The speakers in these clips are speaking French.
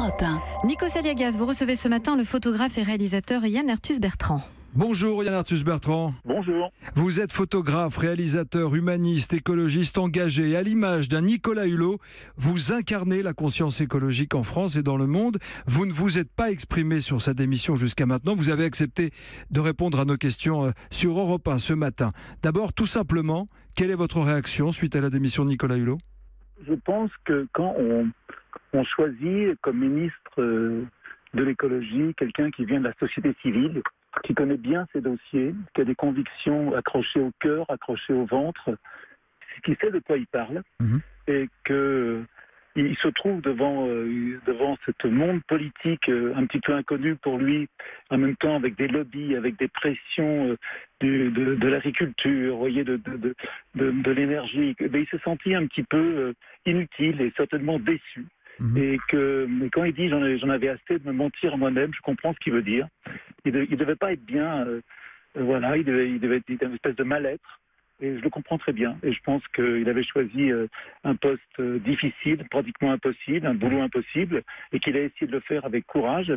Europe 1. Nico Saliagas, vous recevez ce matin le photographe et réalisateur Yann Arthus-Bertrand. Bonjour Yann Arthus-Bertrand. Bonjour. Vous êtes photographe, réalisateur, humaniste, écologiste engagé. Et à l'image d'un Nicolas Hulot, vous incarnez la conscience écologique en France et dans le monde. Vous ne vous êtes pas exprimé sur cette émission jusqu'à maintenant. Vous avez accepté de répondre à nos questions sur Europe 1 ce matin. D'abord, tout simplement, quelle est votre réaction suite à la démission de Nicolas Hulot ? Je pense que quand on choisit comme ministre de l'écologie quelqu'un qui vient de la société civile, qui connaît bien ses dossiers, qui a des convictions accrochées au cœur, accrochées au ventre, qui sait de quoi il parle, et qu'il se trouve devant ce monde politique un petit peu inconnu pour lui, en même temps avec des lobbies, avec des pressions de l'agriculture, voyez, de l'énergie. Mais il s'est senti un petit peu inutile et certainement déçu. Et quand il dit j'en avais assez de me mentir à moi-même, je comprends ce qu'il veut dire. Il devait pas être bien, voilà, il devait être une espèce de mal-être. Et je le comprends très bien. Et je pense qu'il avait choisi un poste difficile, pratiquement impossible, un boulot impossible, et qu'il a essayé de le faire avec courage,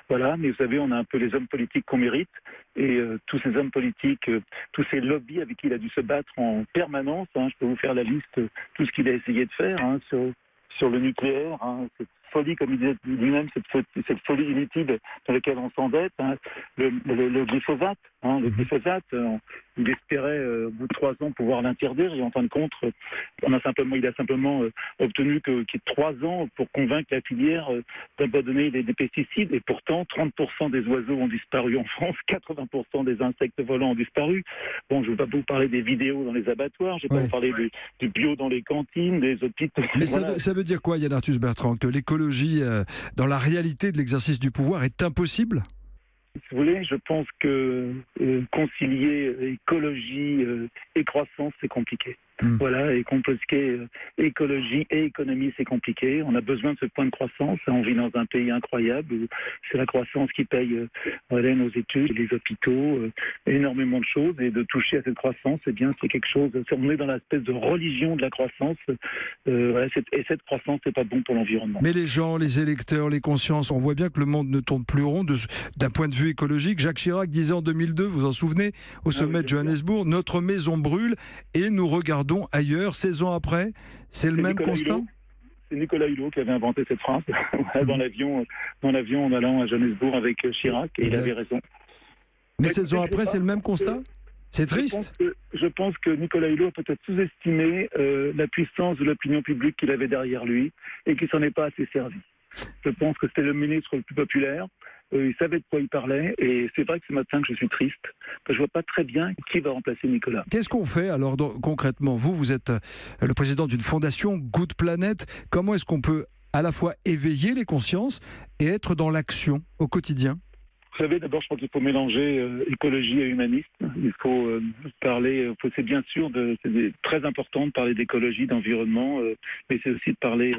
voilà. Mais vous savez, on a un peu les hommes politiques qu'on mérite, et tous ces hommes politiques, tous ces lobbies avec qui il a dû se battre en permanence. Je peux vous faire la liste, tout ce qu'il a essayé de faire sur le nucléaire, cette folie, comme il disait lui-même, cette folie inutile dans laquelle on s'endette, le glyphosate. Le glyphosate, il espérait au bout de 3 ans pouvoir l'interdire, et en fin de compte, il a simplement obtenu qu'il y ait 3 ans pour convaincre la filière d'abandonner des pesticides, et pourtant 30% des oiseaux ont disparu en France, 80% des insectes volants ont disparu. Bon, je ne vais pas vous parler des vidéos dans les abattoirs, je ne vais pas vous parler du bio dans les cantines, des hôpitaux. Mais voilà. ça veut dire quoi, Yann Arthus-Bertrand, que l'écologie, dans la réalité de l'exercice du pouvoir, est impossible ? Si vous voulez, je pense que concilier écologie et croissance, c'est compliqué. Voilà, et compliquer écologie et économie, c'est compliqué. On a besoin de ce point de croissance. On vit dans un pays incroyable où c'est la croissance qui paye nos études, les hôpitaux, énormément de choses. Et de toucher à cette croissance, eh bien, c'est quelque chose. On est dans l'espèce de religion de la croissance. Et cette croissance, c'est pas bon pour l'environnement. Mais les gens, les électeurs, les consciences, on voit bien que le monde ne tourne plus rond d'un point de vue écologique. Jacques Chirac disait en 2002, vous vous en souvenez, au sommet de Johannesburg, notre maison brûle et nous regardons ailleurs. 16 ans après, c'est le même constat ? C'est Nicolas Hulot qui avait inventé cette phrase dans l'avion en allant à Johannesburg avec Chirac, et il avait raison. Mais 16 ans après, c'est le même constat ? C'est triste. Je pense que Nicolas Hulot a peut-être sous-estimé la puissance de l'opinion publique qu'il avait derrière lui, et qu'il s'en est pas assez servi. Je pense que c'était le ministre le plus populaire. Il savait de quoi il parlait, et c'est vrai que ce matin que je suis triste, que je vois pas très bien qui va remplacer Nicolas. Qu'est-ce qu'on fait alors concrètement ? Vous êtes le président d'une fondation, Good Planet. Comment est-ce qu'on peut à la fois éveiller les consciences et être dans l'action au quotidien ? Vous savez, d'abord, je crois qu'il faut mélanger écologie et humanisme. Il faut parler, c'est bien sûr c'est très important de parler d'écologie, d'environnement, mais c'est aussi de parler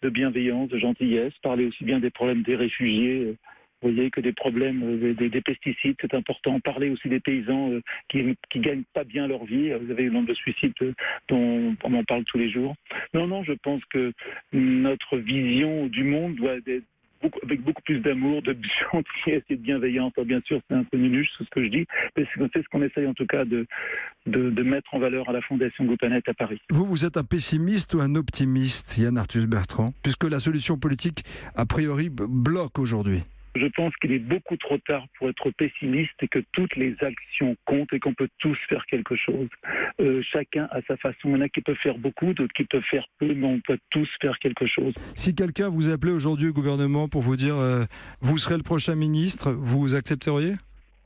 de bienveillance, de gentillesse, parler aussi bien des problèmes des réfugiés, vous voyez, que des problèmes des pesticides, c'est important. Parler aussi des paysans qui gagnent pas bien leur vie. Vous avez le nombre de suicides dont on en parle tous les jours. Non, je pense que notre vision du monde doit être avec beaucoup plus d'amour, de gentillesse et de bienveillance. Alors bien sûr, c'est un peu minuche, c'est ce que je dis, mais c'est ce qu'on essaye en tout cas de mettre en valeur à la Fondation Good Planet à Paris. Vous êtes un pessimiste ou un optimiste, Yann Arthus-Bertrand, puisque la solution politique, a priori, bloque aujourd'hui ? Je pense qu'il est beaucoup trop tard pour être pessimiste, et que toutes les actions comptent et qu'on peut tous faire quelque chose. Chacun à sa façon. Il y en a qui peuvent faire beaucoup, d'autres qui peuvent faire peu, mais on peut tous faire quelque chose. Si quelqu'un vous appelait aujourd'hui au gouvernement pour vous dire vous serez le prochain ministre, vous accepteriez ?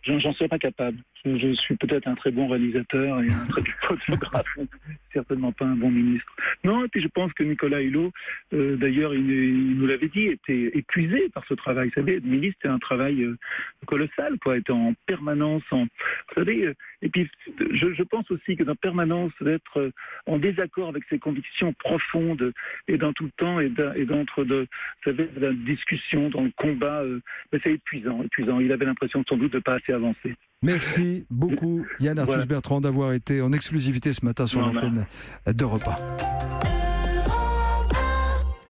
J'en serais pas capable. Je suis peut-être un très bon réalisateur et un très bon photographe, certainement pas un bon ministre. Non, et puis je pense que Nicolas Hulot, d'ailleurs, il nous l'avait dit, était épuisé par ce travail. Vous savez, être ministre, c'est un travail colossal, quoi, être en permanence, vous savez, et puis je pense aussi que dans permanence, d'être en désaccord avec ses convictions profondes, et dans tout le temps, et d'entre vous savez, de la discussion, dans le combat, c'est épuisant. Il avait l'impression sans doute de ne pas assez avancer. Merci beaucoup Yann Arthus-Bertrand d'avoir été en exclusivité ce matin sur l'antenne d'Europe 1.